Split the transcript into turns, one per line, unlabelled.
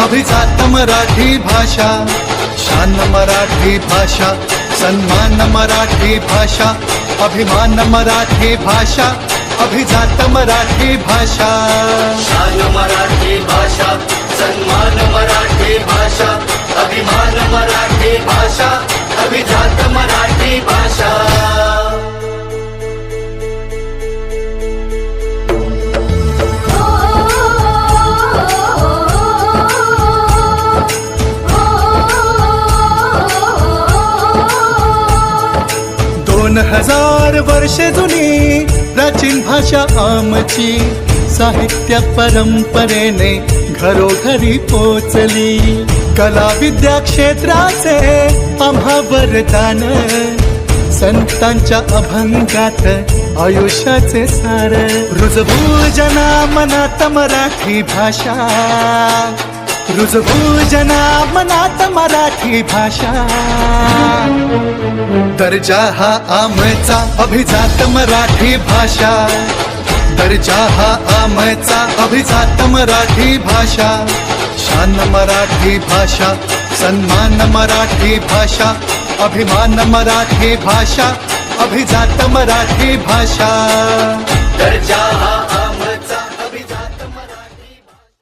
अभिजात मराठी भाषा, शान मराठी भाषा, सन्मान मराठी भाषा, अभिमान मराठी भाषा, अभिजात मराठी भाषा,
शान मराठी भाषा, सन्मान मराठी भाषा, अभिमान मराठी भाषा, अभिजात मराठी भाषा.
दोन हजार वर्ष जुनी प्राचीन भाषा आमची, साहित्य परंपरेने घरोघरी पोचली. कला विद्या क्षेत्राचे आम्हा वरदान, संतांच्या अभंगात आयुष्याचे सार. रुजवू जना मनात मराठी भाषा, रुजवू जना मनात मराठी भाषा. दर्जा हा आमचा अभिजात मराठी भाषा, दर्जा हा आमचा अभिजात मराठी भाषा, शान मराठी भाषा, सन्मान मराठी भाषा, अभिमान मराठी भाषा, अभिजात मराठी भाषा.
दर्जा हा